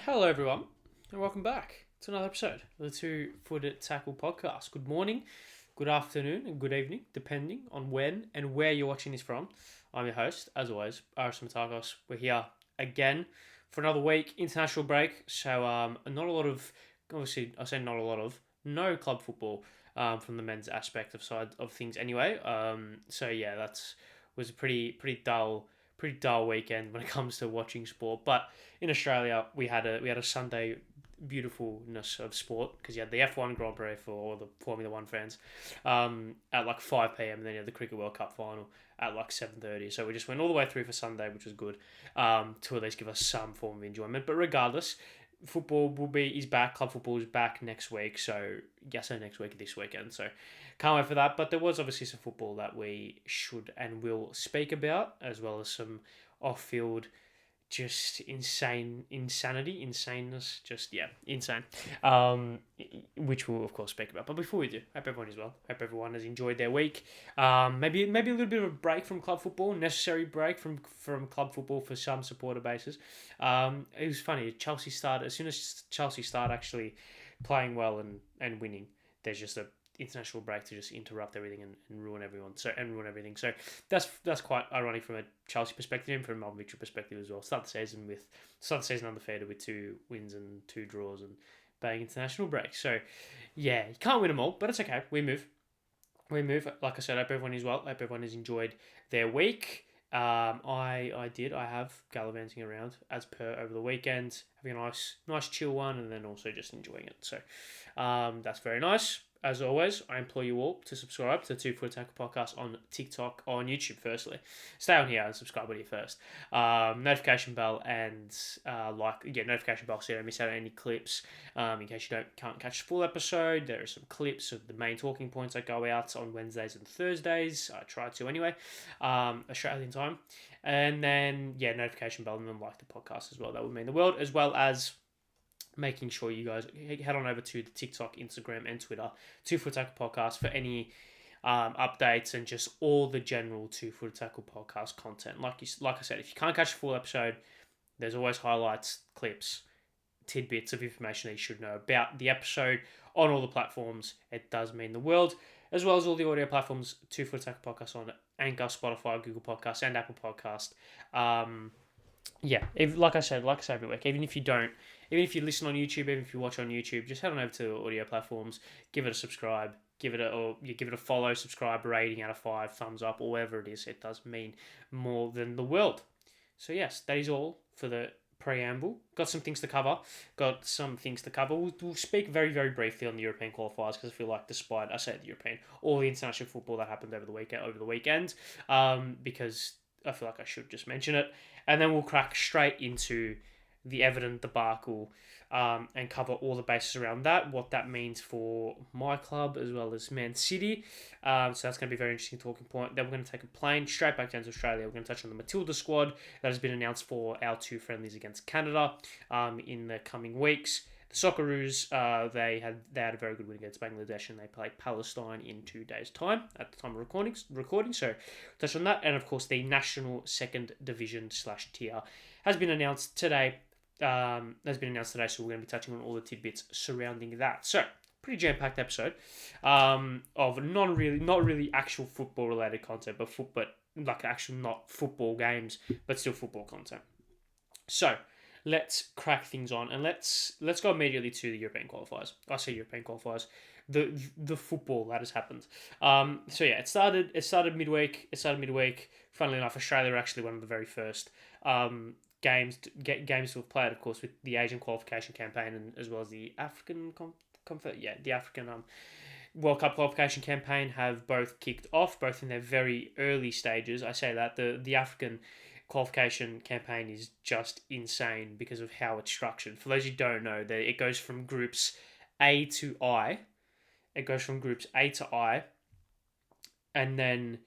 Hello, everyone, and welcome back to another episode of the Two Footed Tackle podcast. Good morning, good afternoon, and good evening, depending on when and where you're watching this from. I'm your host, as always, Ari Stamatakos. We're here again for another week, international break. So, not a lot of, obviously, I say not a lot of, no club football from the men's aspect of side of things anyway. Was a pretty dull weekend when it comes to watching sport. But in Australia, we had a Sunday beautifulness of sport because you had the F1 Grand Prix for all the Formula One fans at like 5 p.m. and then you had the Cricket World Cup final at like 7:30. So we just went all the way through for Sunday, which was good to at least give us some form of enjoyment. But regardless, football is back. Club football is back next week. So yes, next week, this weekend. So can't wait for that. But there was obviously some football that we should and will speak about, as well as some off-field just insaneness, insane, which we'll of course speak about. But before we do, hope everyone is well. Hope everyone has enjoyed their week. Maybe a little bit of a break from club football, necessary break from club football for some supporter bases. It was funny. As soon as Chelsea start actually playing well and winning, there's just a international break to just interrupt everything and ruin everyone. Ruin everything. So that's quite ironic from a Chelsea perspective and from a Melbourne Victory perspective as well. Start the season undefeated with 2 wins and 2 draws and bang international break. So yeah, you can't win them all, but it's okay. We move. Like I said, I hope everyone is well. I hope everyone has enjoyed their week. I did. I have gallivanting around as per over the weekend, having a nice chill one, and then also just enjoying it. So that's very nice. As always, I implore you all to subscribe to the Two Foot Tackle podcast on TikTok or on YouTube. Firstly, stay on here and subscribe when you first. Notification bell and notification bell so you don't miss out on any clips. In case you can't catch the full episode, there are some clips of the main talking points that go out on Wednesdays and Thursdays. I try to anyway, Australian time, and then notification bell and then like the podcast as well. That would mean the world, as well as making sure you guys head on over to the TikTok, Instagram, and Twitter, Two Foot Tackle Podcast, for any updates and just all the general Two Foot Tackle Podcast content. Like I said, if you can't catch a full episode, there's always highlights, clips, tidbits of information that you should know about the episode on all the platforms. It does mean the world, as well as all the audio platforms. Two Foot Tackle Podcast on Anchor, Spotify, Google Podcasts, and Apple Podcast. Like I said every week, even if you listen on YouTube, even if you watch on YouTube, just head on over to audio platforms, give it a subscribe, give it a follow, subscribe, rating out of 5, thumbs up, or whatever it is. It does mean more than the world. So yes, that is all for the preamble. Got some things to cover. We'll speak very, very briefly on the European qualifiers, because I feel like despite, I say the European, all the international football that happened over the weekend, because I feel like I should just mention it. And then we'll crack straight into the Everton debacle and cover all the bases around that, what that means for my club as well as Man City. So that's going to be a very interesting talking point. Then we're going to take a plane straight back down to Australia. We're going to touch on the Matilda squad that has been announced for our 2 friendlies against Canada in the coming weeks. The Socceroos, they had a very good win against Bangladesh, and they played Palestine in 2 days' time at the time of recording. So touch on that, and of course the national second division / tier has been announced today. So we're going to be touching on all the tidbits surrounding that. So pretty jam-packed episode of not really actual football related content, but like actual not football games, but still football content. So let's crack things on, and let's go immediately to the European qualifiers. I say European qualifiers, the football that has happened. It started midweek. Funnily enough, Australia are actually one of the very first games to have played, of course, with the Asian qualification campaign, and as well as the African World Cup qualification campaign have both kicked off, both in their very early stages. I say that the African qualification campaign is just insane because of how it's structured. For those who don't know, it goes from groups A to I. And then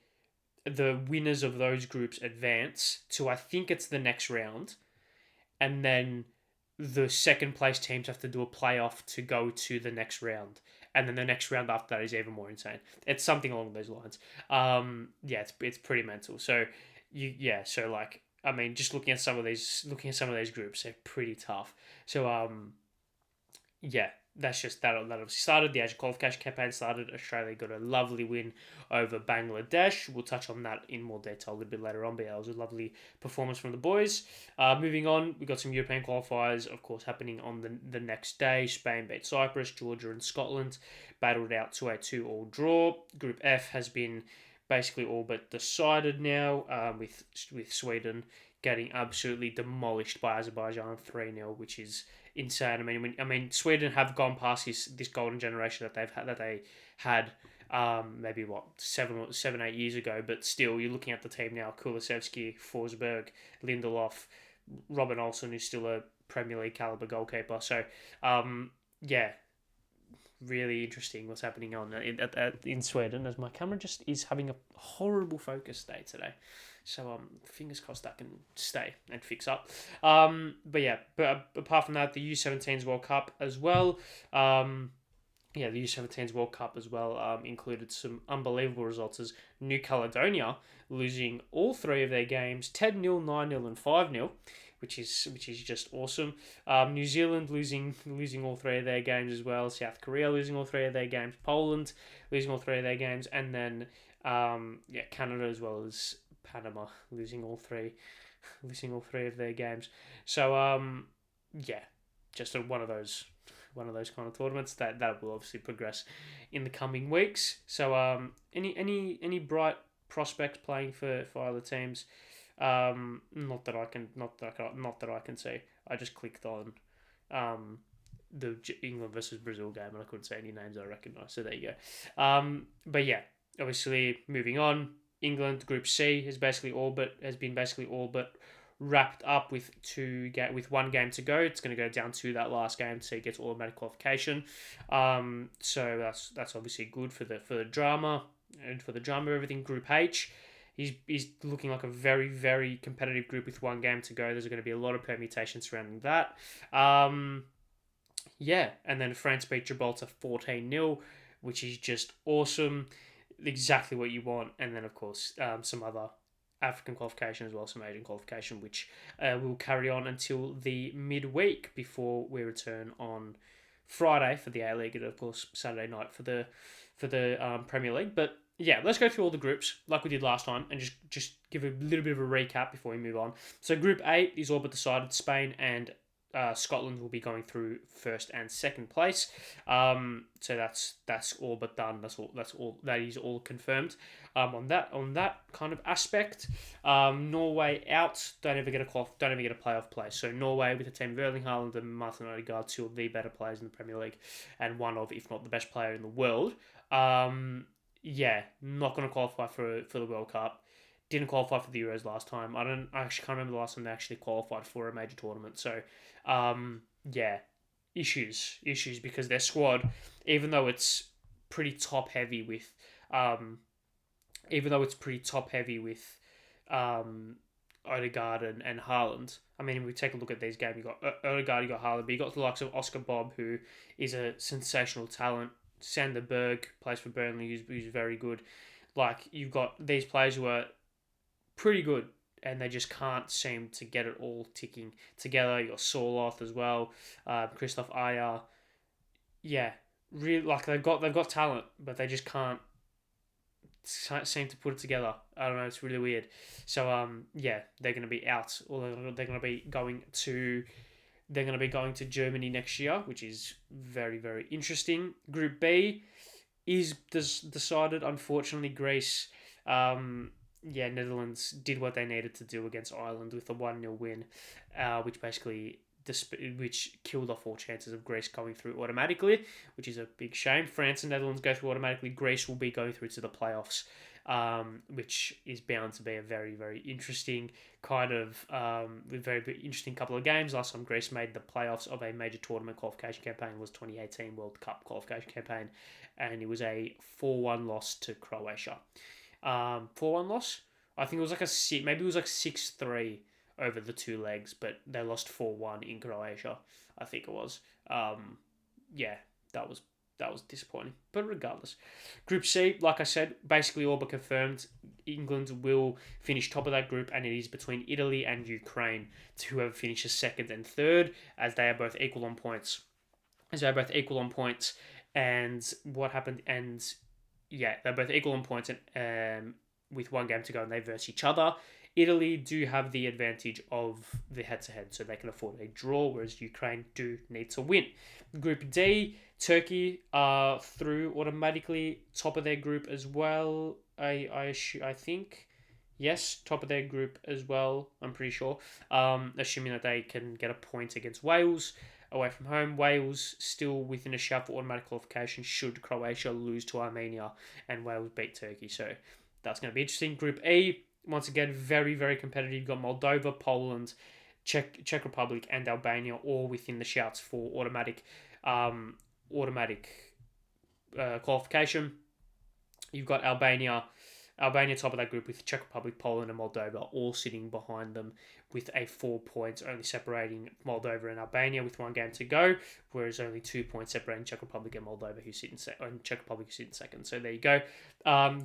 the winners of those groups advance to, I think it's the next round, and then the second place teams have to do a playoff to go to the next round, and then the next round after that is even more insane. It's something along those lines. It's pretty mental. So I mean, just looking at some of these groups, they're pretty tough. So yeah, that's just that obviously started. The Asian qualification campaign started. Australia got a lovely win over Bangladesh. We'll touch on that in more detail a little bit later on, but yeah, it was a lovely performance from the boys. Moving on, we got some European qualifiers, of course, happening on the next day. Spain beat Cyprus, Georgia and Scotland battled out to a 2-2 draw. Group F has been basically all but decided now, with Sweden getting absolutely demolished by Azerbaijan 3-0, which is insane. I mean, Sweden have gone past this golden generation that they had maybe 7-8 years ago, but still, you're looking at the team now: Kulusevski, Forsberg, Lindelof, Robin Olsen, who's still a Premier League caliber goalkeeper. So, yeah, really interesting what's happening in Sweden, as my camera just is having a horrible focus day today. So fingers crossed that can stay and fix up. But yeah, apart from that, the U17s World Cup as well. The U17s World Cup as well included some unbelievable results, as New Caledonia losing all three of their games 10-0, 9-0 and 5-0. Which is just awesome. New Zealand losing all three of their games as well. South Korea losing all three of their games. Poland losing all three of their games, and then Canada as well as Panama losing all three of their games. So just one of those kind of tournaments that will obviously progress in the coming weeks. So any bright prospects playing for other teams? Not that I can see. I just clicked on the England versus Brazil game and I couldn't see any names I recognise. So there you go. But yeah, obviously moving on. England Group C has been basically all but wrapped up with one game to go. It's going to go down to that last game to get automatic qualification. So that's obviously good for the drama and for the drama of everything. Group H. He's looking like a very, very competitive group with one game to go. There's going to be a lot of permutations surrounding that. And then France beat Gibraltar 14-0, which is just awesome. Exactly what you want. And then, of course, some other African qualification as well, some Asian qualification, which will carry on until the midweek before we return on Friday for the A-League and, of course, Saturday night for the Premier League. But yeah, let's go through all the groups like we did last time and just give a little bit of a recap before we move on. So Group A is all but decided. Spain and Scotland will be going through first and second place. So that's all but done. That is all confirmed. On that kind of aspect, Norway out. Don't ever get a playoff place. So Norway with the team of Erling Haaland and Martin Odegaard, two of the better players in the Premier League, and one of, if not the best player in the world. Not going to qualify for the World Cup. Didn't qualify for the Euros last time. I actually can't remember the last time they actually qualified for a major tournament. So, issues because their squad, even though it's pretty top heavy with, Odegaard and Haaland. I mean, if we take a look at these games, you got Odegaard, you got Haaland, but you got the likes of Oscar Bob, who is a sensational talent. Sander Berg plays for Burnley, who's very good. Like, you've got these players who are pretty good, and they just can't seem to get it all ticking together. You got Sorloth as well, Christoph Ayer. Yeah, really, like they've got talent, but they just can't seem to put it together. I don't know, it's really weird. So they're going to be out, or they're going to be going to. They're going to be going to Germany next year, which is very, very interesting. Group B is decided. Unfortunately, Greece, Netherlands did what they needed to do against Ireland with a 1-0 win, which killed off all chances of Greece going through automatically, which is a big shame. France and Netherlands go through automatically. Greece will be going through to the playoffs, which is bound to be a very, very interesting very, very interesting couple of games. Last time Greece made the playoffs of a major tournament qualification campaign was 2018 World Cup qualification campaign, and it was a 4-1 loss to Croatia. 4-1 loss? I think it was like 6-3 over the two legs, but they lost 4-1 in Croatia, I think it was. That was disappointing. But regardless, Group C, like I said, basically all but confirmed. England will finish top of that group, and it is between Italy and Ukraine to whoever finishes second and third, as they are both equal on points. And what happened? And yeah, they're both equal on points, and with one game to go, and they verse each other. Italy do have the advantage of the head-to-head, so they can afford a draw, whereas Ukraine do need to win. Group D, Turkey are through automatically, top of their group as well. I think, yes, top of their group as well. I'm pretty sure. Assuming that they can get a point against Wales away from home. Wales still within a shout for automatic qualification should Croatia lose to Armenia and Wales beat Turkey. So that's going to be interesting. Group E, once again, very, very competitive. You've got Moldova, Poland, Czech Republic, and Albania all within the shouts for automatic qualification. You've got Albania top of that group with Czech Republic, Poland, and Moldova all sitting behind them with a 4 points only separating Moldova and Albania with one game to go, whereas only 2 points separating Czech Republic and Moldova who sit in Czech Republic who sit in second. So there you go.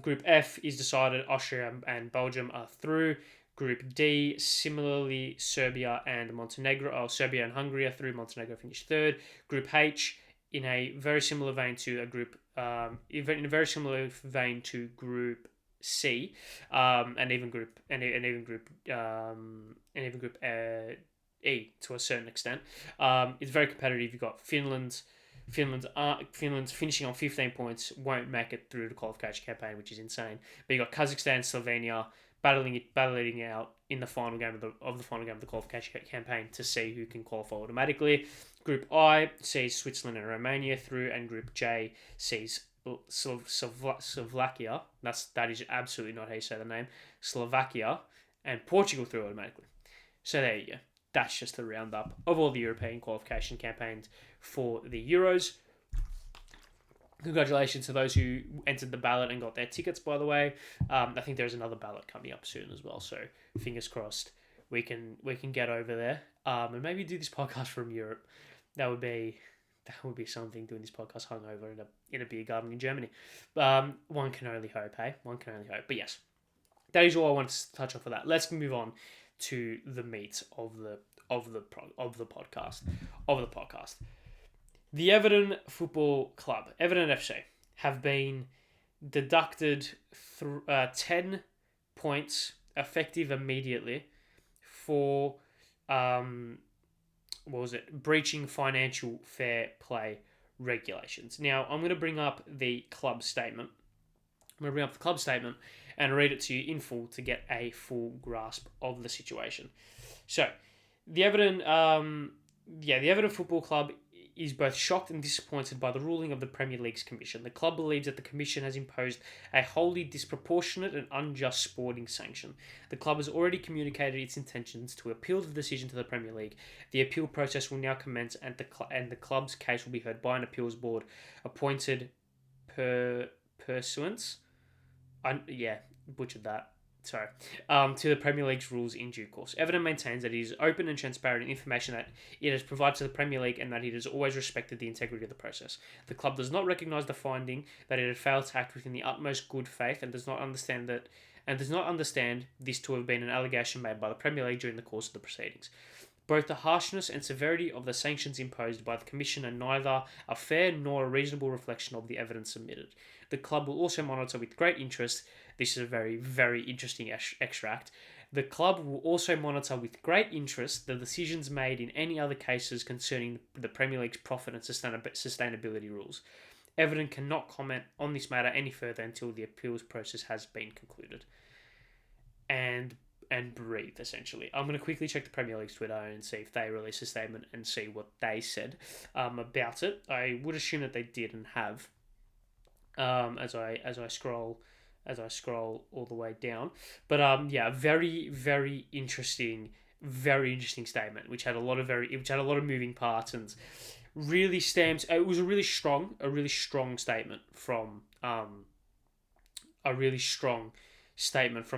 Group F is decided. Austria and Belgium are through. Group D, similarly, Serbia and Hungary are through. Montenegro finished third. Group H, in a very similar vein to Group C, and even Group E to a certain extent. It's very competitive. You've got Finland's finishing on 15 points, won't make it through the qualification campaign, which is insane. But you got Kazakhstan, Slovenia battling it out in the final game of the qualification campaign to see who can qualify automatically. Group I sees Switzerland and Romania through, and Group J sees Slovakia. That is absolutely not how you say the name. Slovakia and Portugal through automatically. So there you go. That's just a roundup of all the European qualification campaigns for the Euros. Congratulations to those who entered the ballot and got their tickets, by the way. I think there's another ballot coming up soon as well, so fingers crossed we can get over there and maybe do this podcast from Europe. That would be something, doing this podcast hungover in a beer garden in Germany. One can only hope, hey? One can only hope. But yes, that is all I wanted to touch on for that. Let's move on to the meat of the podcast. The Everton Football Club, Everton FC, have been deducted 10 points effective immediately for breaching financial fair play regulations. Now, I'm going to bring up the club statement. And read it to you in full to get a full grasp of the situation. So, the Everton Football Club is both shocked and disappointed by the ruling of the Premier League's commission. The club believes that the commission has imposed a wholly disproportionate and unjust sporting sanction. The club has already communicated its intentions to appeal the decision to the Premier League. The appeal process will now commence, and the club's case will be heard by an appeals board appointed pursuant. Butchered that. Sorry. To the Premier League's rules in due course. Everton maintains that it is open and transparent in information that it has provided to the Premier League and that it has always respected the integrity of the process. The club does not recognise the finding that it had failed to act within the utmost good faith and does not understand this to have been an allegation made by the Premier League during the course of the proceedings. Both the harshness and severity of the sanctions imposed by the Commission are neither a fair nor a reasonable reflection of the evidence submitted. The club will also monitor with great interest. This is a very, very interesting extract. The club will also monitor with great interest the decisions made in any other cases concerning the Premier League's profit and sustainability rules. Everton cannot comment on this matter any further until the appeals process has been concluded. And breathe, essentially. I'm going to quickly check the Premier League's Twitter and see if they released a statement and see what they said about it. I would assume that they did and have. As I scroll all the way down, but very, very interesting statement, which had a lot of moving parts and really stamps. It was a really strong statement from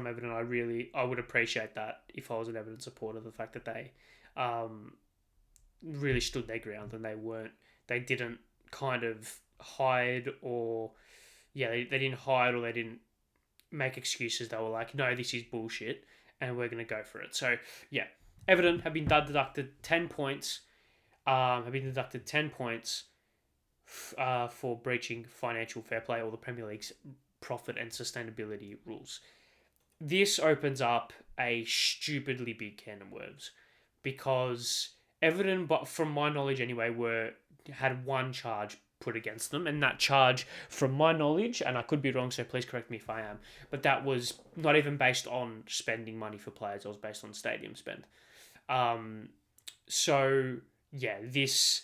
Everton. I would appreciate that if I was an Everton supporter. The fact that they really stood their ground and they didn't kind of hide or they didn't hide or they didn't make excuses. They were like, no, this is bullshit, and we're gonna go for it. So yeah, Everton have been deducted 10 points. Have been deducted 10 points for breaching financial fair play or the Premier League's profit and sustainability rules. This opens up a stupidly big can of worms because Everton, but from my knowledge anyway, had one charge put against them, and that charge, from my knowledge, and I could be wrong, so please correct me if I am, but that was not even based on spending money for players; it was based on stadium spend. So yeah, this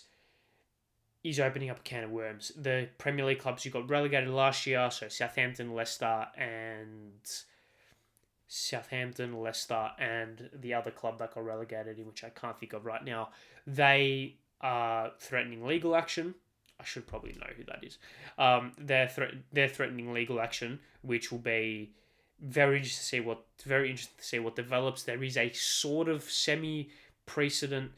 is opening up a can of worms. The Premier League clubs who got relegated last year, so Southampton, Leicester, and the other club that got relegated, in which I can't think of right now, they are threatening legal action. I should probably know who that is. They're threatening legal action, which will be very interesting to see what develops. There is a sort of semi precedent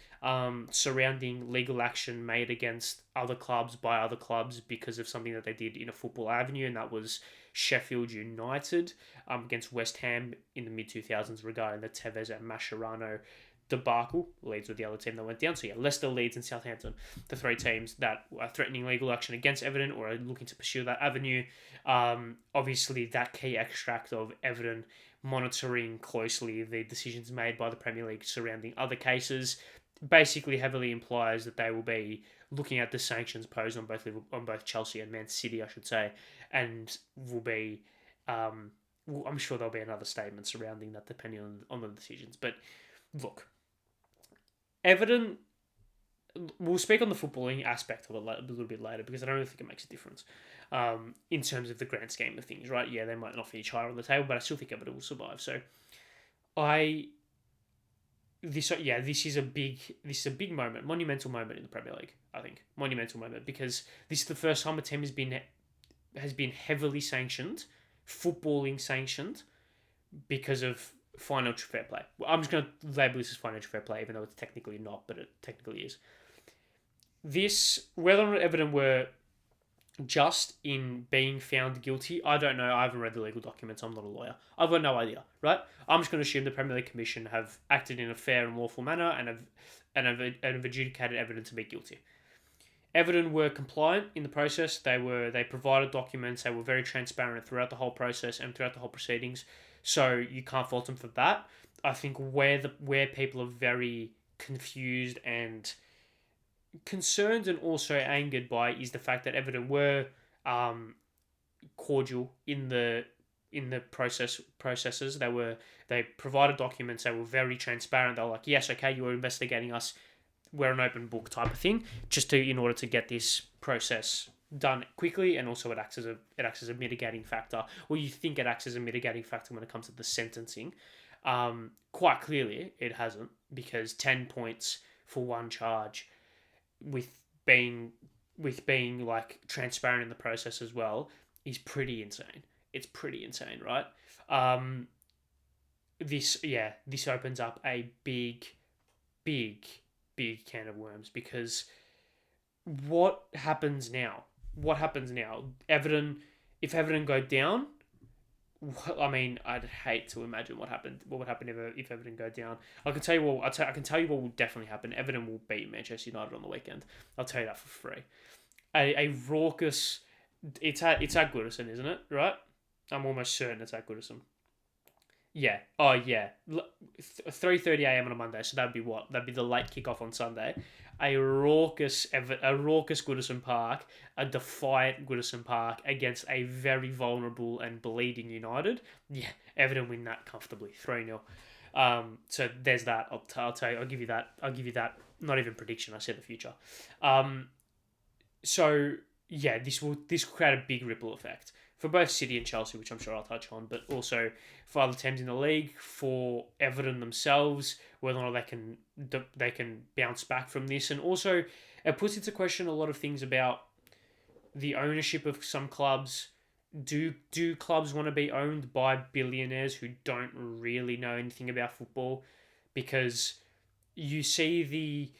surrounding legal action made against other clubs by other clubs because of something that they did in a football avenue, and that was Sheffield United against West Ham in the mid-2000s regarding the Tevez and Mascherano debacle. Leeds were the other team that went down. So yeah, Leicester, Leeds and Southampton, the three teams that are threatening legal action against Everton or are looking to pursue that avenue. Obviously, that key extract of Everton monitoring closely the decisions made by the Premier League surrounding other cases basically heavily implies that they will be looking at the sanctions posed on both Chelsea and Man City, I should say, and will be. I'm sure there'll be another statement surrounding that depending on the decisions. But look, Everton. We'll speak on the footballing aspect of it a little bit later because I don't really think it makes a difference in terms of the grand scheme of things, right? Yeah, they might not finish higher on the table, but I still think Everton will survive. So, this is a big moment, monumental moment in the Premier League. I think monumental moment because this is the first time a team has been heavily sanctioned, footballing sanctioned, because of financial fair play. Well, I'm just going to label this as financial fair play, even though it's technically not, but it technically is. Whether or not Everton were just in being found guilty, I don't know. I haven't read the legal documents. I'm not a lawyer. I've got no idea, right? I'm just going to assume the Premier League Commission have acted in a fair and lawful manner and have adjudicated Everton to be guilty. Everton were compliant in the process. They provided documents. They were very transparent throughout the whole process and throughout the whole proceedings. So you can't fault them for that. I think where people are very confused and concerned and also angered by is the fact that Everton were cordial in the processes. They provided documents. They were very transparent. They were like, yes, okay, you were investigating us. We're an open book type of thing, in order to get this process done quickly, and also it acts as a mitigating factor. Or you think it acts as a mitigating factor when it comes to the sentencing. Quite clearly, it hasn't, because 10 points for one charge, with being like transparent in the process as well, is pretty insane. It's pretty insane, right? This opens up a big can of worms, because what happens now? If Everton go down, I mean, I'd hate to imagine what would happen if Everton go down. I can tell you what will definitely happen. Everton will beat Manchester United on the weekend. I'll tell you that for free. A raucous. It's at Goodison, isn't it? Right? I'm almost certain it's at Goodison. Yeah. Oh, yeah. 3:30 a.m. on a Monday. So that'd be what? That'd be the late kickoff on Sunday. A raucous Goodison Park, a defiant Goodison Park against a very vulnerable and bleeding United. Yeah, Everton win that comfortably, 3-0. So there's that. I'll tell you. I'll give you that. Not even prediction. I said the future. So yeah, this will create a big ripple effect for both City and Chelsea, which I'm sure I'll touch on, but also for other teams in the league, for Everton themselves, whether or not they can bounce back from this. And also, it puts into question a lot of things about the ownership of some clubs. Do clubs want to be owned by billionaires who don't really know anything about football? Because you see the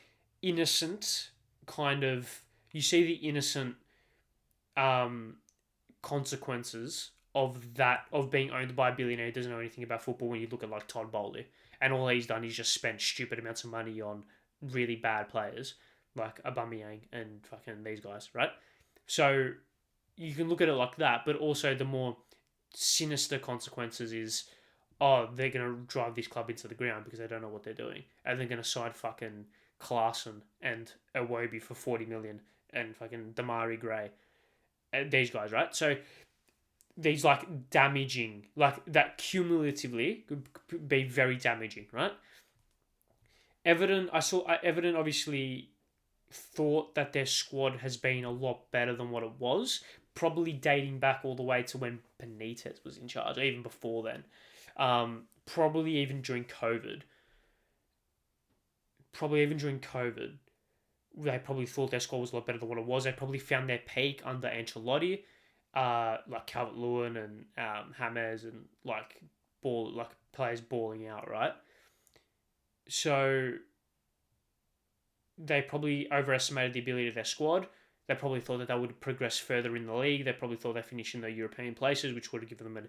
innocent consequences of being owned by a billionaire who doesn't know anything about football when you look at like Todd Bowley. And all he's done is just spent stupid amounts of money on really bad players like Aubameyang and fucking these guys, right? So you can look at it like that, but also the more sinister consequences is, oh, they're going to drive this club into the ground because they don't know what they're doing. And they're going to sign fucking Klaassen and Iwobi for 40 million and fucking Damari Gray. These guys, right? So these like damaging, like that cumulatively could be very damaging, right? Everton obviously thought that their squad has been a lot better than what it was, probably dating back all the way to when Benitez was in charge, or even before then. Probably even during COVID. They probably thought their squad was a lot better than what it was. They probably found their peak under Ancelotti, like Calvert-Lewin and James and like players balling out, right? So they probably overestimated the ability of their squad. They probably thought that they would progress further in the league. They probably thought they'd finish in the European places, which would have given them a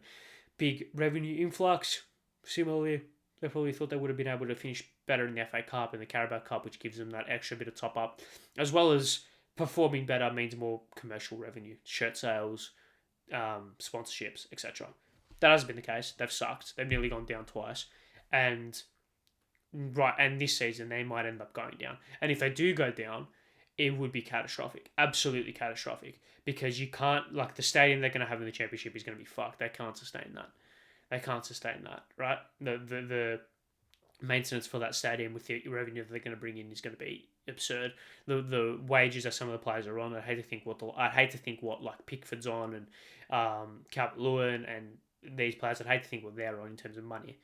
big revenue influx. Similarly, they probably thought they would have been able to finish better in the FA Cup and the Carabao Cup, which gives them that extra bit of top up, as well as performing better means more commercial revenue, shirt sales, sponsorships, etc. That hasn't been the case. They've sucked. They've nearly gone down twice, and this season they might end up going down. And if they do go down, it would be catastrophic, absolutely catastrophic, because you can't, like, the stadium they're going to have in the championship is going to be fucked. They can't sustain that. Right? The maintenance for that stadium with the revenue that they're going to bring in is going to be absurd. The wages that some of the players are on, I'd hate to think what like Pickford's on and Calvert-Lewin and these players. I'd hate to think what they're on in terms of money.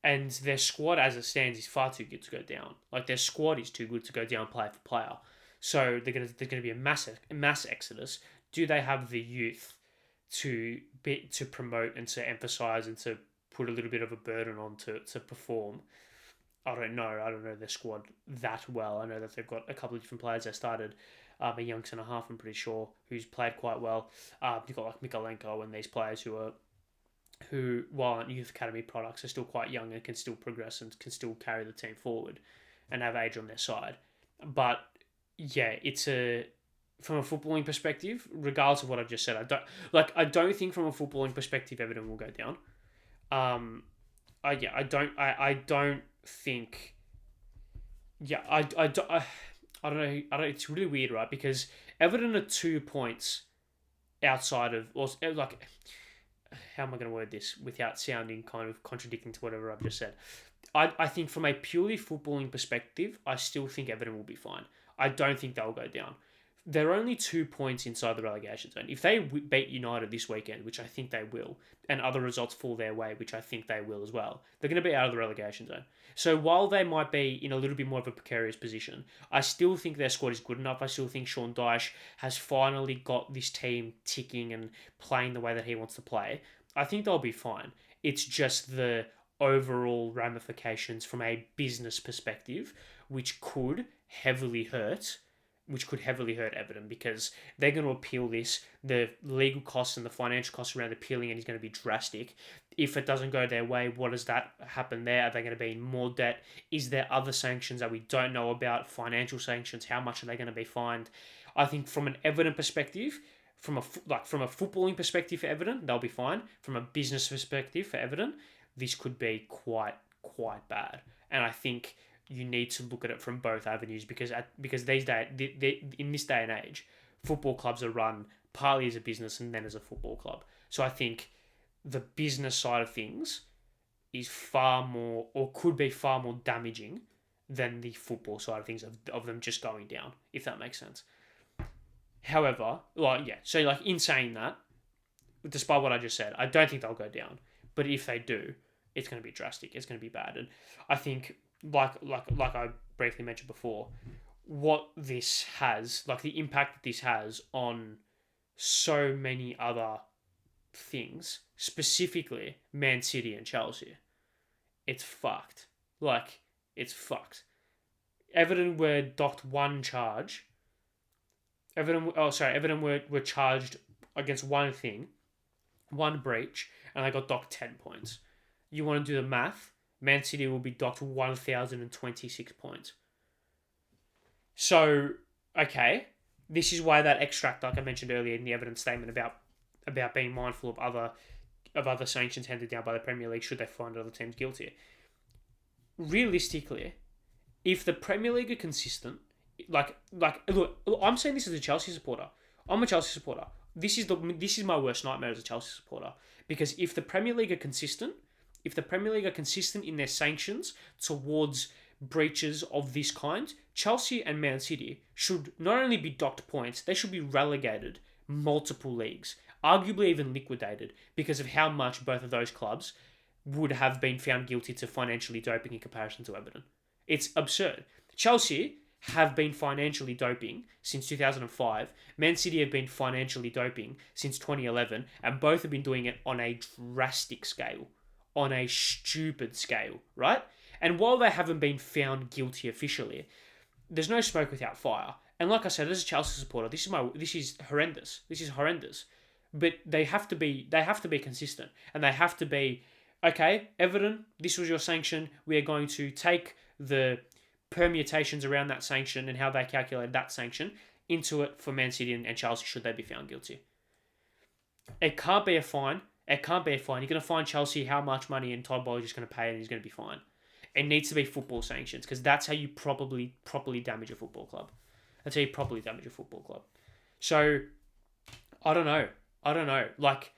And their squad as it stands is far too good to go down. Like, their squad is too good to go down player for player. So there's going to be a mass exodus. Do they have the youth to promote and to emphasize and to put a little bit of a burden on to perform? I don't know. I don't know their squad that well. I know that they've got a couple of different players. They started a young centre half, I'm pretty sure, who's played quite well. You've got like Mikolenko and these players who, while aren't youth academy products, are still quite young and can still progress and can still carry the team forward and have age on their side. But yeah, from a footballing perspective, regardless of what I've just said, I don't think from a footballing perspective Everton will go down. I don't think. Yeah, I don't know. It's really weird, right? Because Everton are 2 points outside of, or like, how am I going to word this without sounding kind of contradicting to whatever I've just said? I think from a purely footballing perspective, I still think Everton will be fine. I don't think they'll go down. They're only 2 points inside the relegation zone. If they beat United this weekend, which I think they will, and other results fall their way, which I think they will as well, they're going to be out of the relegation zone. So while they might be in a little bit more of a precarious position, I still think their squad is good enough. I still think Sean Dyche has finally got this team ticking and playing the way that he wants to play. I think they'll be fine. It's just the overall ramifications from a business perspective, which could heavily hurt Everton, because they're going to appeal this. The legal costs and the financial costs around appealing it is going to be drastic. If it doesn't go their way, what does that happen there? Are they going to be in more debt? Is there other sanctions that we don't know about? Financial sanctions, how much are they going to be fined? I think from an Everton perspective, from a footballing perspective for Everton, they'll be fine. From a business perspective for Everton, this could be quite bad. And I think you need to look at it from both avenues, because these days, in this day and age, football clubs are run partly as a business and then as a football club. So I think the business side of things is far more, or could be far more damaging than the football side of things, of them just going down, if that makes sense. However, so in saying that, despite what I just said, I don't think they'll go down. But if they do, it's going to be drastic. It's going to be bad. And I think, like I briefly mentioned before, what this has, like the impact that this has on so many other things, specifically Man City and Chelsea, it's fucked. It's fucked. Everton were docked one charge Everton were charged against one thing, one breach, and they got docked 10 points. You want to do the math? Man City will be docked 1,026 points. So, okay, this is why that extract, like I mentioned earlier in the evidence statement about being mindful of other sanctions handed down by the Premier League should they find other teams guilty. Realistically, if the Premier League are consistent, look, I'm saying this as a Chelsea supporter. I'm a Chelsea supporter. This is my worst nightmare as a Chelsea supporter, because if the Premier League are consistent, in their sanctions towards breaches of this kind, Chelsea and Man City should not only be docked points, they should be relegated multiple leagues, arguably even liquidated, because of how much both of those clubs would have been found guilty to financially doping in comparison to Everton. It's absurd. Chelsea have been financially doping since 2005. Man City have been financially doping since 2011, and both have been doing it on a drastic scale, on a stupid scale, right? And while they haven't been found guilty officially, there's no smoke without fire. And like I said, as a Chelsea supporter, this is horrendous. This is horrendous. But they have to be consistent, and they have to be, okay, Everton, this was your sanction. We are going to take the permutations around that sanction and how they calculated that sanction into it for Man City and Chelsea should they be found guilty. It can't be a fine. You're going to fine Chelsea how much money, and Todd Bowles is going to pay, and he's going to be fine. It needs to be football sanctions, because that's how you properly damage a football club. So, I don't know. Like,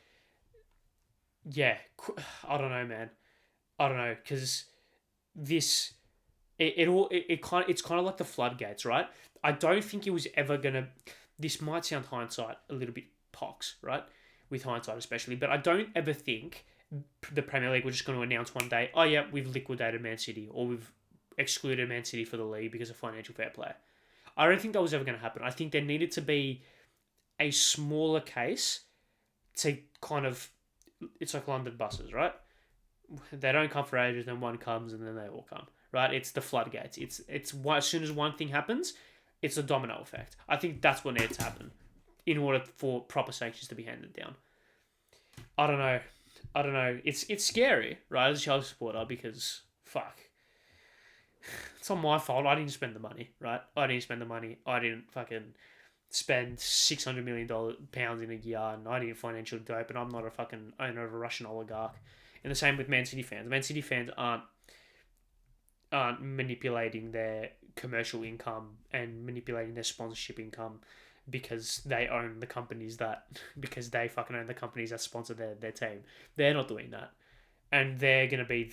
yeah, I don't know, man. I don't know, because this, it's kind of like the floodgates, right? I don't think it was ever gonna. This might sound hindsight a little bit pox, right? With hindsight especially, but I don't ever think the Premier League was just going to announce one day, oh yeah, we've liquidated Man City, or we've excluded Man City for the league because of financial fair play. I don't think that was ever going to happen. I think there needed to be a smaller case to kind of, it's like London buses, right? They don't come for ages, then one comes, and then they all come, right? It's the floodgates. It's as soon as one thing happens, it's a domino effect. I think that's what needs to happen in order for proper sanctions to be handed down. I don't know. It's scary, right, as a Chelsea supporter, because fuck, it's not my fault. I didn't spend the money, right? I didn't fucking spend £600 million in a year, and I didn't financially dope, and I'm not a fucking owner of a Russian oligarch. And the same with Man City fans. Man City fans aren't manipulating their commercial income and manipulating their sponsorship income because they own the companies because they fucking own the companies that sponsor their team. They're not doing that. And they're gonna be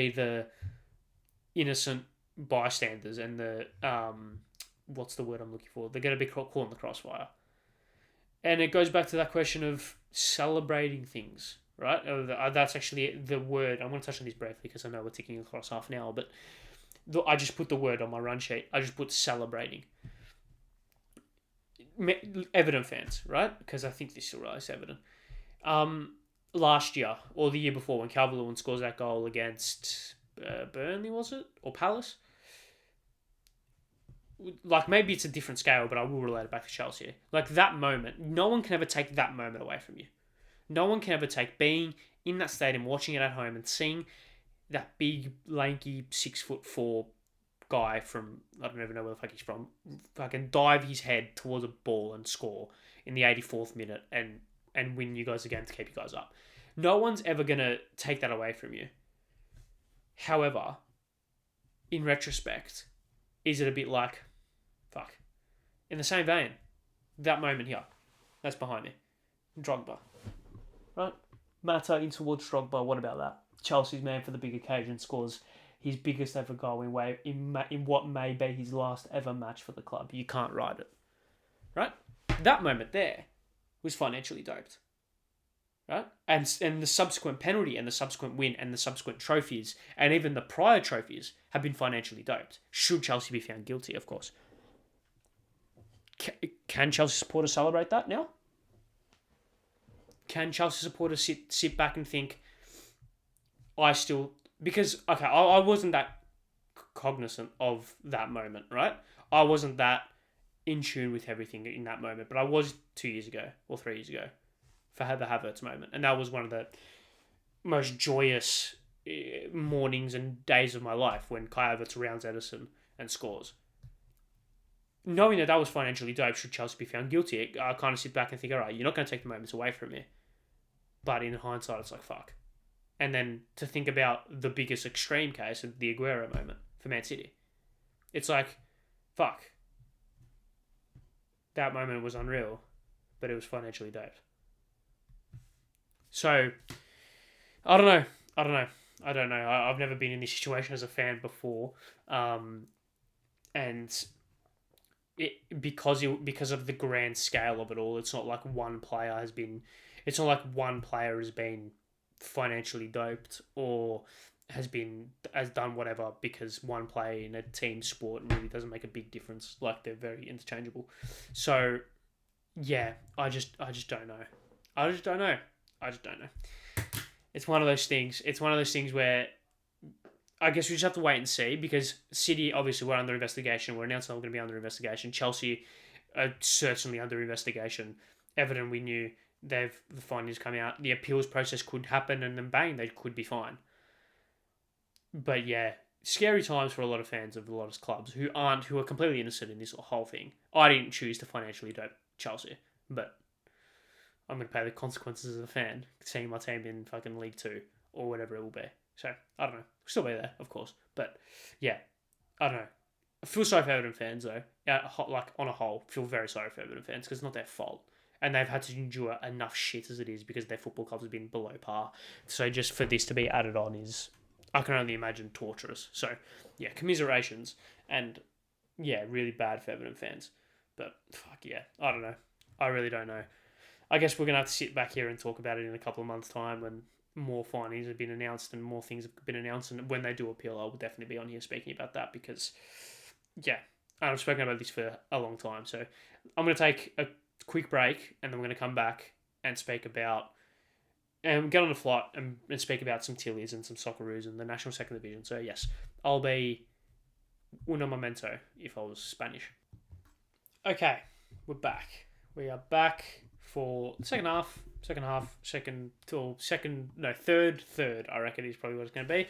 the innocent bystanders and the what's the word I'm looking for? They're gonna be caught in the crossfire. And it goes back to that question of celebrating things, right? That's actually the word. I'm going to touch on this briefly because I know we're ticking across half an hour, but I just put the word on my run sheet. I just put celebrating. Everton fans, right? Because I think this still relates to Everton. Last year, or the year before, when Calvert-Lewin scores that goal against Burnley, was it? Or Palace? Like, maybe it's a different scale, but I will relate it back to Chelsea. Like, that moment, no one can ever take that moment away from you. No one can ever take being in that stadium, watching it at home, and seeing that big, lanky, 6'4" guy from, I don't even know where the fuck he's from, fucking dive his head towards a ball and score in the 84th minute and win you guys the game to keep you guys up. No one's ever going to take that away from you. However, in retrospect, is it a bit like, fuck. In the same vein, that moment here, that's behind me. Drogba. Right? Mata in towards Drogba, what about that? Chelsea's man for the big occasion scores his biggest ever goal in what may be his last ever match for the club. You can't write it. Right? That moment there was financially doped. Right? And the subsequent penalty and the subsequent win and the subsequent trophies and even the prior trophies have been financially doped. Should Chelsea be found guilty, of course. Can Chelsea supporters celebrate that now? Can Chelsea supporters sit back and think, because, okay, I wasn't that cognizant of that moment, right? I wasn't that in tune with everything in that moment. But I was 2 years ago or 3 years ago for the Havertz moment, and that was one of the most joyous mornings and days of my life when Kai Havertz rounds Edison and scores. Knowing that was financially dope, should Chelsea be found guilty, I kind of sit back and think, all right, you're not going to take the moments away from me. But in hindsight, it's like, fuck. And then to think about the biggest extreme case of the Aguero moment for Man City. It's like, fuck. That moment was unreal, but it was financially dope. So, I don't know. I've never been in this situation as a fan before. And because of the grand scale of it all, it's not like one player has been financially doped or has done whatever, because one player in a team sport really doesn't make a big difference. Like, they're very interchangeable. So yeah, I just don't know. I just don't know. It's one of those things. Where I guess we just have to wait and see, because City, obviously, we're under investigation. We're announcing we're going to be under investigation. Chelsea are certainly under investigation. Everton, we knew the findings come out. The appeals process could happen, and then bang, they could be fine. But yeah, scary times for a lot of fans of a lot of clubs who are completely innocent in this whole thing. I didn't choose to financially dope Chelsea, but I'm going to pay the consequences as a fan, seeing my team in fucking League 2 or whatever it will be. So, I don't know. We'll still be there, of course. But, yeah, I don't know. I feel sorry for Everton fans, though. Like, on a whole, feel very sorry for Everton fans, because it's not their fault. And they've had to endure enough shit as it is, because their football clubs have been below par. So, just for this to be added on is, I can only imagine, torturous. So, yeah, commiserations. And, yeah, really bad for Everton fans. But, fuck yeah, I don't know. I really don't know. I guess we're going to have to sit back here and talk about it in a couple of months' time when more findings have been announced and more things have been announced. And when they do appeal, I will definitely be on here speaking about that, because, yeah, I've spoken about this for a long time. So I'm going to take a quick break, and then we're going to come back and speak about, and get on a flight and speak about some Tillies and some Socceroos and the National Second Division. So yes, I'll be uno momento if I was Spanish. Okay, we're back. We are back for the third, I reckon is probably what it's going to be.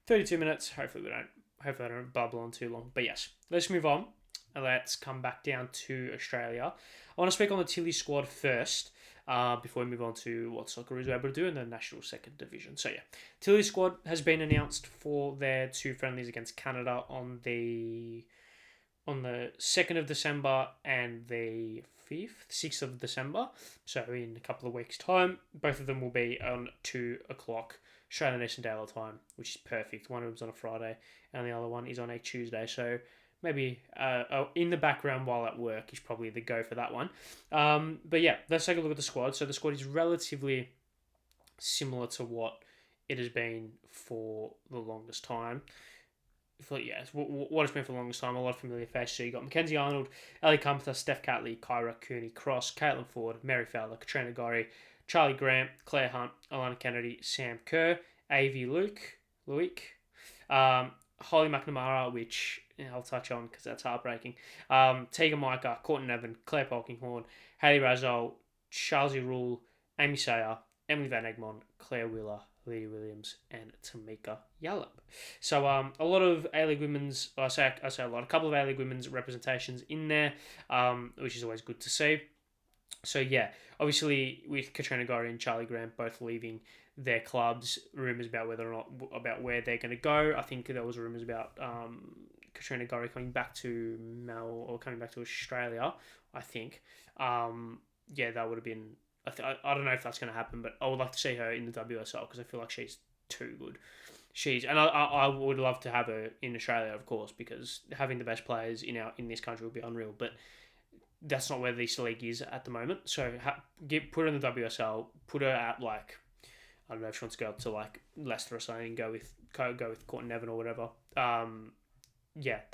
32 minutes. Hopefully I don't bubble on too long. But yes, let's move on. And let's come back down to Australia. I want to speak on the Tilly squad first, before we move on to what Socceroos were able to do in the National Second Division. So yeah, Tilly squad has been announced for their 2 friendlies against Canada on the 2nd of December and the 6th of December. So in a couple of weeks' time, both of them will be on 2 o'clock Australian Eastern Daylight Time, which is perfect. One of them's on a Friday and the other one is on a Tuesday. So maybe in the background while at work is probably the go for that one. But yeah, let's take a look at the squad. So the squad is relatively similar to what it has been for the longest time. What it's been for the longest time, a lot of familiar faces. So you got Mackenzie Arnold, Ali Comforter, Steph Catley, Kyra Cooney, Cross, Caitlin Ford, Mary Fowler, Katrina Gorry, Charlie Grant, Claire Hunt, Alana Kennedy, Sam Kerr, A.V. Luik, Holly Macnamara, which I'll touch on because that's heartbreaking, Tegan Micah, Courtney Evan, Claire Polkinghorn, Hayley Razol, Charlesie Rule, Amy Sayer, Emily Van Egmond, Claire Wheeler, Lydia Williams, and Tamika Yallop. So a lot of A-League women's, a couple of A-League women's representations in there, which is always good to see. So yeah, obviously with Katrina Gorry and Charlie Grant both leaving their clubs, rumours about where they're going to go. I think there was rumours about Katrina Gorry coming back to Australia. I think, that would have been. I don't know if that's going to happen, but I would like to see her in the WSL because I feel like she's too good. I would love to have her in Australia, of course, because having the best players in this country would be unreal. But that's not where this league is at the moment. So put her in the WSL, put her at I don't know if she wants to go up to Leicester or something, go with Courtney Nevin or whatever. That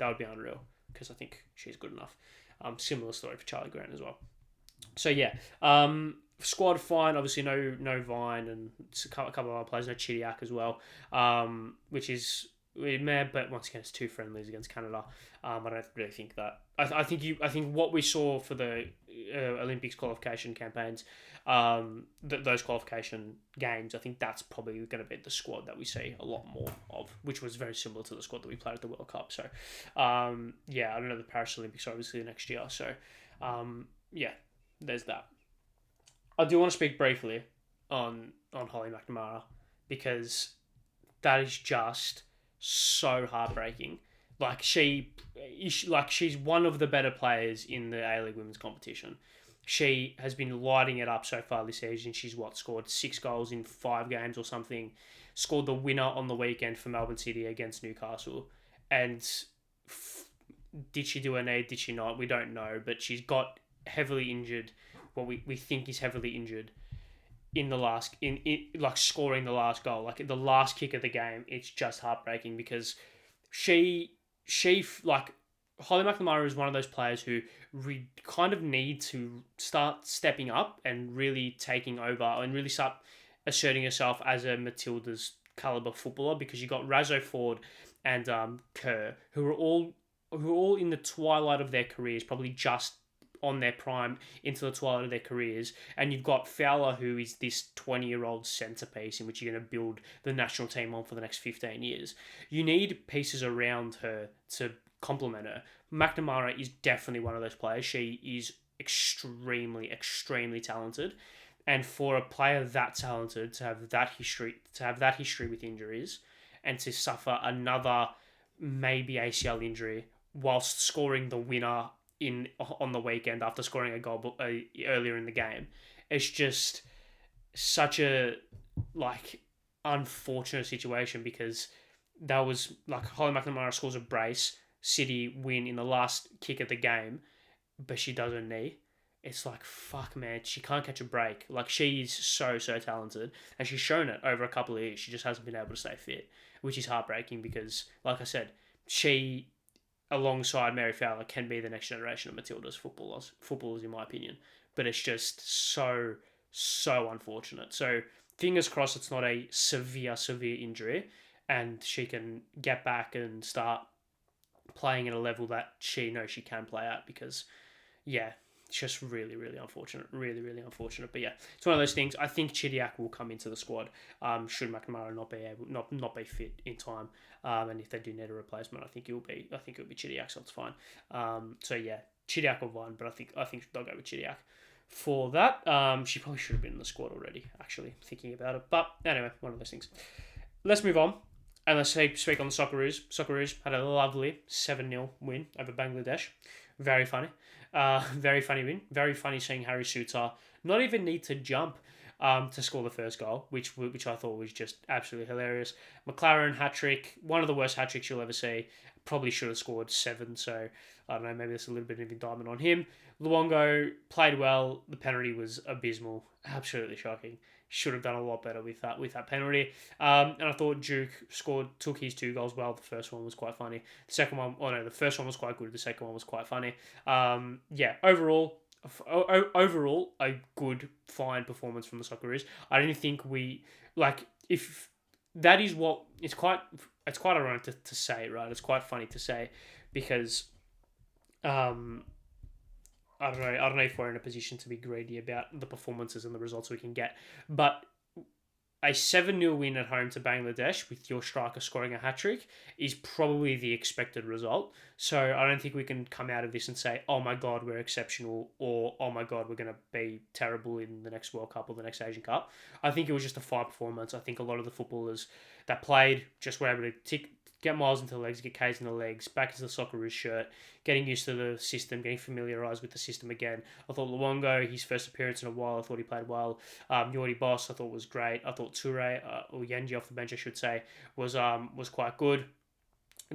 would be unreal because I think she's good enough. Similar story for Charlie Grant as well. So yeah, squad fine. Obviously no Vine and a couple of other players, no Chidiac as well, which is But once again, it's 2 friendlies against Canada. I don't really think that. I think what we saw for the Olympics qualification campaigns, those qualification games, I think that's probably going to be the squad that we see a lot more of, which was very similar to the squad that we played at the World Cup. So, yeah, I don't know, the Paris Olympics are obviously next year. So, yeah, there's that. I do want to speak briefly on Holly Macnamara, because that is just so heartbreaking. She's one of the better players in the A-League women's competition. She has been lighting it up so far this season. She's scored 6 goals in 5 games or something. Scored the winner on the weekend for Melbourne City against Newcastle. And did she do her knee? Did she not? We don't know. But she's got heavily injured. What we think is heavily injured in the last scoring the last goal, like the last kick of the game. It's just heartbreaking, because she Holly McNamara is one of those players who kind of need to start stepping up and really taking over and really start asserting herself as a Matilda's caliber footballer, because you got Razzo Ford and Kerr, who are all in the twilight of their careers, probably just on their prime into the twilight of their careers, and you've got Fowler, who is this 20-year-old centerpiece in which you're going to build the national team on for the next 15 years. You need pieces around her to complement her. McNamara is definitely one of those players. She is extremely, extremely talented, and for a player that talented to have that history with injuries, and to suffer another maybe ACL injury whilst scoring the winner on the weekend after scoring a goal earlier in the game, it's just such a unfortunate situation, because that was Holly McNamara scores a brace, City win in the last kick of the game, but she does her knee. It's fuck, man, she can't catch a break. She is so talented, and she's shown it over a couple of years. She just hasn't been able to stay fit, which is heartbreaking, because like I said, she, alongside Mary Fowler, can be the next generation of Matilda's footballers in my opinion. But it's just so unfortunate. So fingers crossed it's not a severe injury, and she can get back and start playing at a level that she knows she can play at, because yeah, it's just really unfortunate. Really unfortunate. But yeah, it's one of those things. I think Chidiac will come into the squad, should McNamara not be fit in time. And if they do need a replacement, I think it'll be Chidiac, so it's fine. So yeah, Chidiac will win, but I think they'll go with Chidiac for that. She probably should have been in the squad already, actually, thinking about it. But anyway, one of those things. Let's move on. And let's speak on the Socceroos. Socceroos had a lovely 7-0 win over Bangladesh. Very funny. Very funny win. Very funny seeing Harry Suter not even need to jump to score the first goal, which I thought was just absolutely hilarious. McLaren hat-trick, one of the worst hat-tricks you'll ever see. Probably should have scored 7, so I don't know, maybe there's a little bit of indictment on him. Luongo played well. The penalty was abysmal. Absolutely shocking. Should have done a lot better with that penalty. And I thought Duke took his 2 goals well. The first one was quite funny. The first one was quite good. The second one was quite funny. Yeah, overall, a good, fine performance from the Socceroos. I don't think if that is what it's quite ironic to say, right? It's quite funny to say, because I don't know if we're in a position to be greedy about the performances and the results we can get, but a 7-0 win at home to Bangladesh with your striker scoring a hat-trick is probably the expected result. So I don't think we can come out of this and say, oh my God, we're exceptional, or oh my God, we're going to be terrible in the next World Cup or the next Asian Cup. I think it was just a fine performance. I think a lot of the footballers that played just were able to get miles into the legs, get K's in the legs, back into the Socceroos shirt, getting used to the system, getting familiarised with the system again. I thought Luongo, his first appearance in a while, I thought he played well. Jordi Boss, I thought was great. I thought Toure, or Yenji off the bench, I should say, was quite good.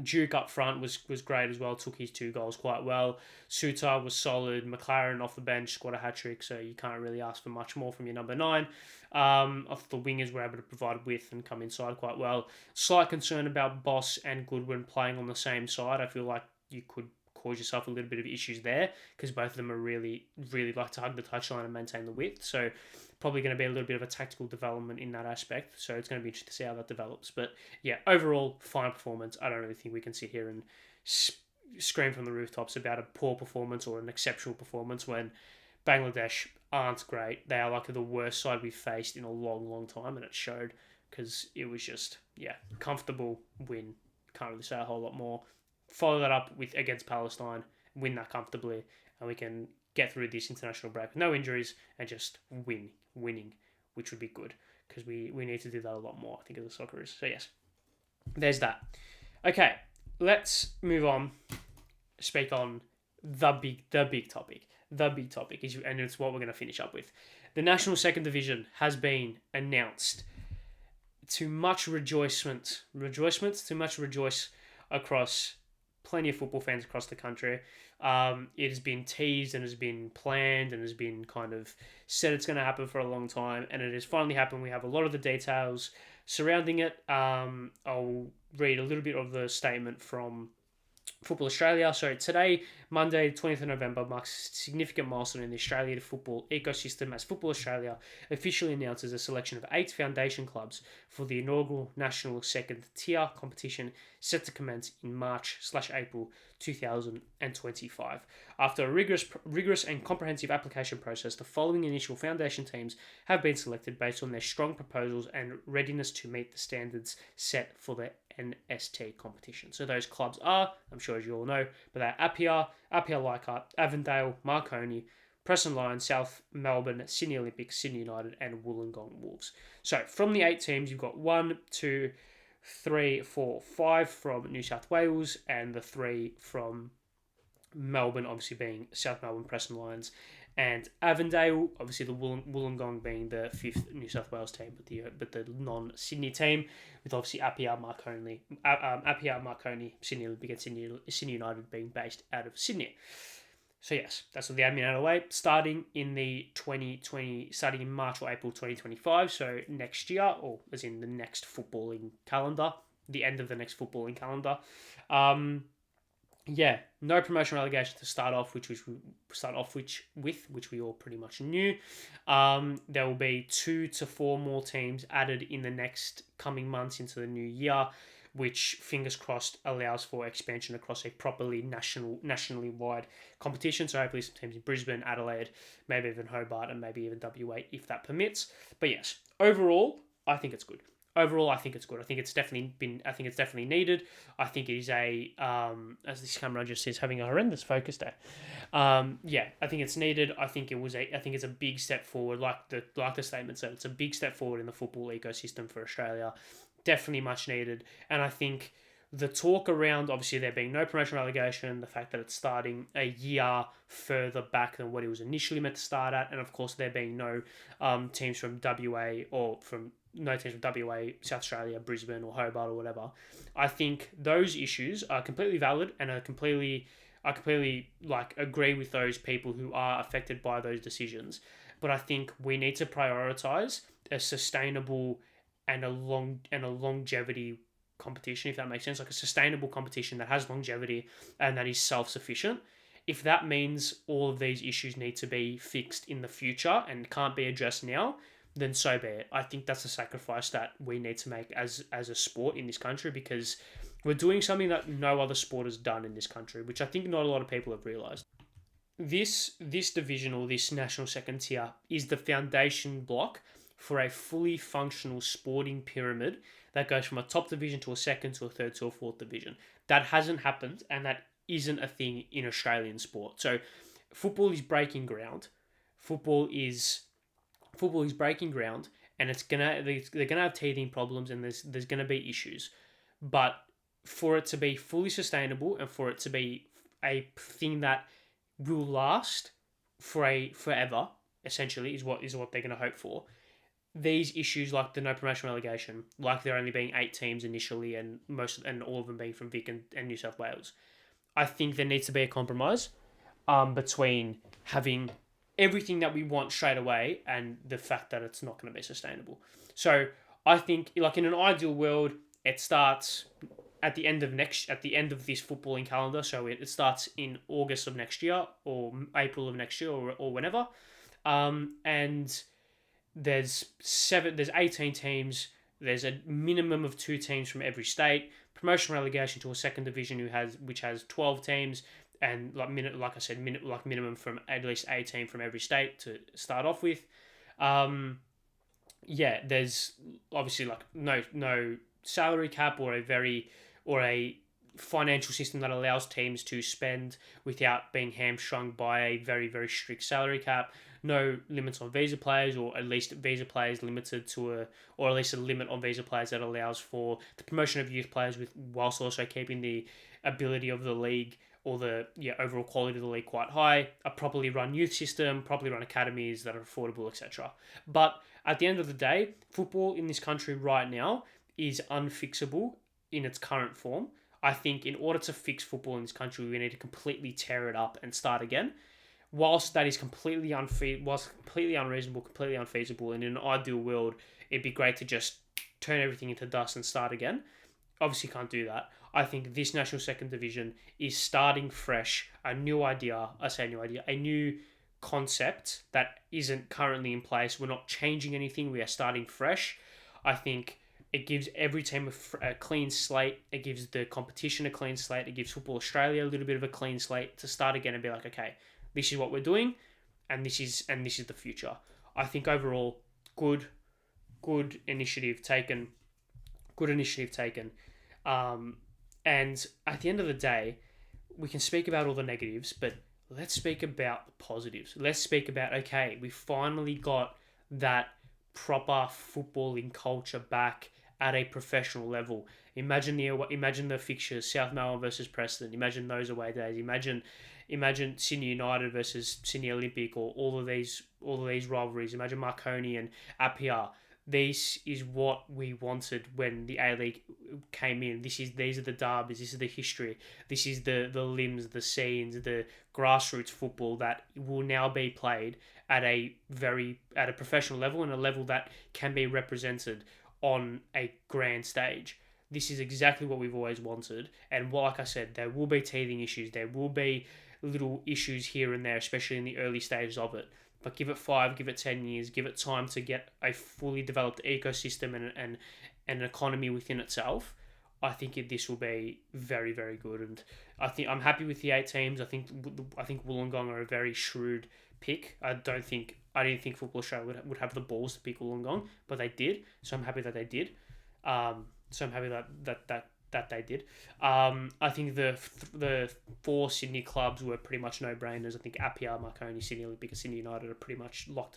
Duke up front was great as well, took his 2 goals quite well. Suter was solid. McLaren off the bench scored a hat-trick, so you can't really ask for much more from your number 9. I thought the wingers were able to provide width and come inside quite well. Slight concern about Boss and Goodwin playing on the same side. I feel like you could cause yourself a little bit of issues there because both of them are really, really like to hug the touchline and maintain the width. So probably going to be a little bit of a tactical development in that aspect. So it's going to be interesting to see how that develops. But yeah, overall, fine performance. I don't really think we can sit here and scream from the rooftops about a poor performance or an exceptional performance when Bangladesh aren't great. They are like the worst side we've faced in a long, long time, and it showed because it was just, comfortable win. Can't really say a whole lot more. Follow that up with against Palestine, win that comfortably, and we can get through this international break with no injuries and just winning, which would be good because we need to do that a lot more, I think, as a Socceroos. So yes, there's that. Okay, let's move on. Speak on the big topic. The big topic is, and it's what we're going to finish up with. The National Second Division has been announced. To much rejoice across plenty of football fans across the country. It has been teased and has been planned and has been kind of said it's going to happen for a long time, and it has finally happened. We have a lot of the details surrounding it. I'll read a little bit of the statement from Football Australia. So today, Monday, 20th of November, marks a significant milestone in the Australian football ecosystem as Football Australia officially announces a selection of 8 foundation clubs for the inaugural national second tier competition set to commence in March/April 2025. After a rigorous and comprehensive application process, the following initial foundation teams have been selected based on their strong proposals and readiness to meet the standards set for the NST competition. So those clubs are, I'm sure as you all know, but they're Apia Leichhardt, Avondale, Marconi, Preston Lions, South Melbourne, Sydney Olympic, Sydney United, and Wollongong Wolves. So from the 8 teams, you've got 1, 2, 3, 4, 5 from New South Wales, and the 3 from Melbourne, obviously being South Melbourne, Preston Lions, and Avondale, obviously the Wollongong being the 5th New South Wales team, but the non-Sydney team, with obviously Apia, Marconi, Sydney Olympic, and Sydney United being based out of Sydney. So yes, that's all the admin out of the way. Starting in March or April 2025, so next year, or as in the next footballing calendar, the end of the next footballing calendar. No promotion relegation to start off, which we all pretty much knew. There will be 2 to 4 more teams added in the next coming months into the new year, which, fingers crossed, allows for expansion across a properly nationally wide competition. So hopefully some teams in Brisbane, Adelaide, maybe even Hobart, and maybe even WA if that permits. But yes, overall, I think it's good. I think it's definitely needed. I think it is as this camera just is having a horrendous focus day. I think it's needed. I think it's a big step forward. Like the statement said, it's a big step forward in the football ecosystem for Australia. Definitely much needed. And I think the talk around, obviously there being no promotion relegation, the fact that it's starting a year further back than what it was initially meant to start at, and of course there being no teams from WA South Australia, Brisbane or Hobart or whatever. I think those issues are completely valid and I completely agree with those people who are affected by those decisions. But I think we need to prioritize a sustainable and a longevity competition, if that makes sense, like a sustainable competition that has longevity and that is self-sufficient. If that means all of these issues need to be fixed in the future and can't be addressed now, then so be it. I think that's a sacrifice that we need to make as a sport in this country, because we're doing something that no other sport has done in this country, which I think not a lot of people have realised. This division, or this national second tier, is the foundation block for a fully functional sporting pyramid that goes from a top division to a second to a third to a fourth division. That hasn't happened, and that isn't a thing in Australian sport. So football is breaking ground. Football is breaking ground, and they're gonna have teething problems, and there's gonna be issues. But for it to be fully sustainable and for it to be a thing that will last forever, essentially, is what they're gonna hope for. These issues, like the no promotion relegation, like there only being 8 teams initially, and all of them being from Vic and New South Wales, I think there needs to be a compromise between having everything that we want straight away and the fact that it's not going to be sustainable. So I think, like in an ideal world, it starts at the end of this footballing calendar, so it starts in August of next year or April of next year or whenever, and there's 18 teams. There's a minimum of 2 teams from every state. Promotion relegation to a second division which has 12 teams, and like I said, minimum from at least 18 from every state to start off with. There's obviously like no salary cap or a financial system that allows teams to spend without being hamstrung by a very, very strict salary cap. No limits on visa players, or at least visa players limited to or at least a limit on visa players that allows for the promotion of youth players whilst also keeping the ability of the league or the overall quality of the league quite high. A properly run youth system, properly run academies that are affordable, etc. But at the end of the day, football in this country right now is unfixable in its current form. I think in order to fix football in this country, we need to completely tear it up and start again. Whilst that is completely unreasonable, completely unfeasible, and in an ideal world, it'd be great to just turn everything into dust and start again. Obviously, can't do that. I think this National Second Division is starting fresh, a new concept that isn't currently in place. We're not changing anything. We are starting fresh. I think it gives every team a clean slate. It gives the competition a clean slate. It gives Football Australia a little bit of a clean slate to start again and be like, okay, this is what we're doing, and this is the future. I think overall, good initiative taken. And at the end of the day, we can speak about all the negatives, but let's speak about the positives. Let's speak about, okay, we finally got that proper footballing culture back at a professional level. Imagine the fixtures: South Melbourne versus Preston. Imagine those away days. Imagine Sydney United versus Sydney Olympic, or all of these rivalries. Imagine Marconi and Apia. This is what we wanted when the A-League came in. These are the derbies. This is the history. This is the limbs, the scenes, the grassroots football that will now be played at a professional level, and a level that can be represented on a grand stage. This is exactly what we've always wanted. And like I said, there will be teething issues. There will be little issues here and there, especially in the early stages of it. But give it 5, give it 10 years, give it time to get a fully developed ecosystem and an economy within itself. I think this will be very, very good. And I'm happy with the 8 teams. I think Wollongong are a very shrewd pick. I didn't think Football Australia would have the balls to pick Wollongong, but they did. So I'm happy that they did. That they did. I think the 4 Sydney clubs were pretty much no-brainers. I think Apia, Marconi, Sydney Olympic, and Sydney United are pretty much locked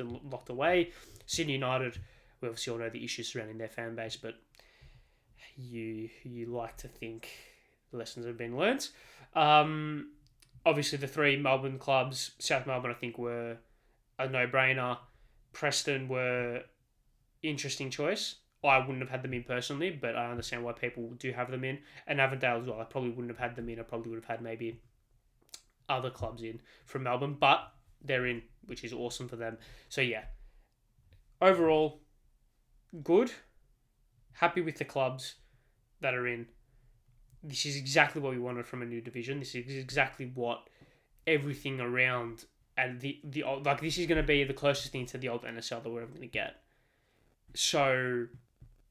away. Sydney United, we obviously all know the issues surrounding their fan base, but you like to think lessons have been learnt. Obviously, the 3 Melbourne clubs, South Melbourne, I think, were a no-brainer. Preston were interesting choice. I wouldn't have had them in personally, but I understand why people do have them in. And Avondale as well. I probably wouldn't have had them in. I probably would have had maybe other clubs in from Melbourne, but they're in, which is awesome for them. So yeah, overall, good. Happy with the clubs that are in. This is exactly what we wanted from a new division. This is exactly what everything around and this is going to be the closest thing to the old NSL that we're ever going to get. So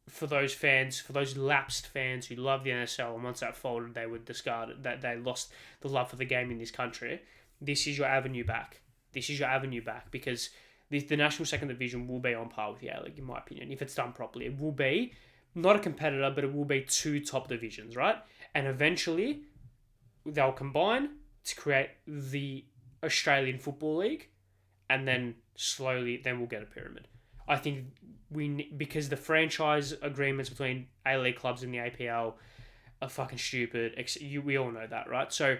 for those fans, for those lapsed fans who love the NSL, and once that folded, they were discarded, that they lost the love for the game in this country, this is your avenue back. Because the National Second Division will be on par with the A-League, in my opinion, if it's done properly. It will be not a competitor, but it will be 2 top divisions, right? And eventually, they'll combine to create the Australian Football League, and then slowly, then we'll get a pyramid. I think because the franchise agreements between A-League clubs and the APL are fucking stupid. We all know that, right? So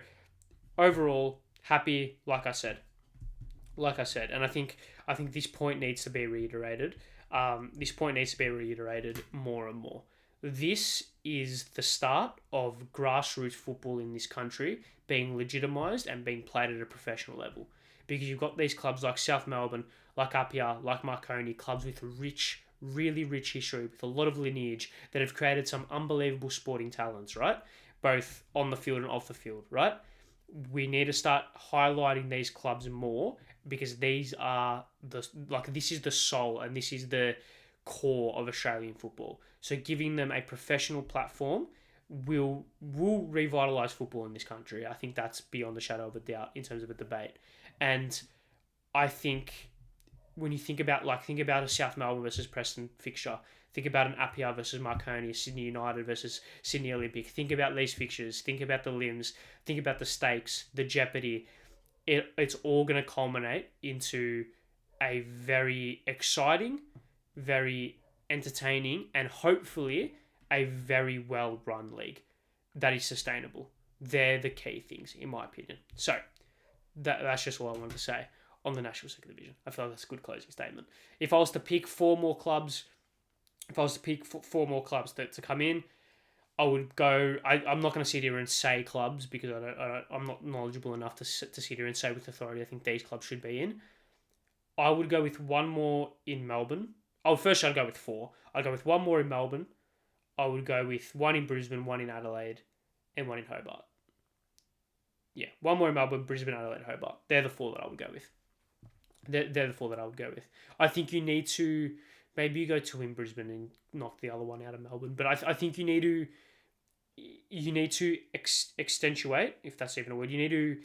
overall, happy, like I said, and I think this point needs to be reiterated. This point needs to be reiterated more and more. This is the start of grassroots football in this country being legitimised and being played at a professional level. Because you've got these clubs like South Melbourne, like Apia, like Marconi, clubs with rich really rich history with a lot of lineage that have created some unbelievable sporting talents, right? Both on the field and off the field, right? We need to start highlighting these clubs more because these are this is the soul and this is the core of Australian football. So giving them a professional platform will revitalise football in this country. I think that's beyond the shadow of a doubt in terms of a debate. And I think when you think about a South Melbourne versus Preston fixture, think about an Apia versus Marconi, Sydney United versus Sydney Olympic. Think about these fixtures. Think about the limbs. Think about the stakes, the jeopardy. It's all going to culminate into a very exciting, very entertaining, and hopefully a very well-run league that is sustainable. They're the key things, in my opinion. So that's just all I wanted to say on the National Second Division. I feel like that's a good closing statement. If I was to pick four more clubs to come in, I would go. I'm not going to sit here and say clubs because I'm not knowledgeable enough to sit here and say with authority I think these clubs should be in. I would go with one more in Melbourne. First I'd go with four. I'd go with one more in Melbourne. I would go with one in Brisbane, one in Adelaide, and one in Hobart. Yeah, one more in Melbourne, Brisbane, Adelaide, Hobart. They're the four that I would go with. They're the four that I would go with. I think you need to maybe you go two in Brisbane and knock the other one out of Melbourne. But I think you need to accentuate, if that's even a word. You need to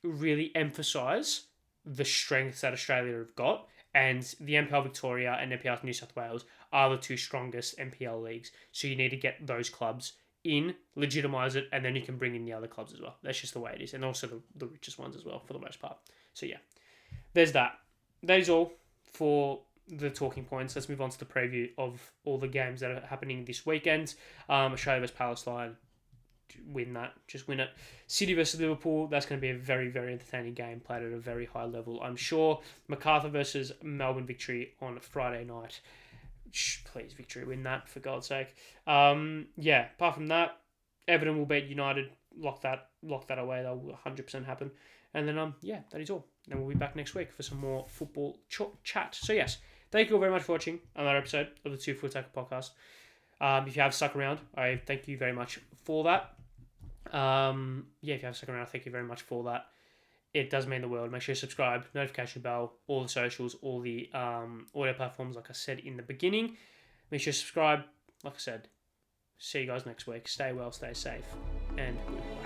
really emphasise the strengths that Australia have got, and the NPL Victoria and NPL New South Wales are the two strongest NPL leagues. So you need to get those clubs in, legitimise it, and then you can bring in the other clubs as well. That's just the way it is, and also the richest ones as well for the most part. So yeah, there's that. That is all for the talking points. Let's move on to the preview of all the games that are happening this weekend. Australia vs Palestine. Just win it. City versus Liverpool, that's going to be a very, very entertaining game, played at a very high level, I'm sure. Macarthur versus Melbourne, Victory on Friday night. Please, Victory, win that, for God's sake. Apart from that, Everton will beat United, lock that away, that will 100% happen. And then, that is all. And we'll be back next week for some more football chat. So yes, thank you all very much for watching another episode of the Two Foot Tackle podcast. If you have stuck around, I thank you very much for that. If you have stuck around, thank you very much for that. It does mean the world. Make sure you subscribe, notification bell, all the socials, all the audio platforms, like I said in the beginning. Make sure you subscribe. Like I said, see you guys next week. Stay well, stay safe, and goodbye.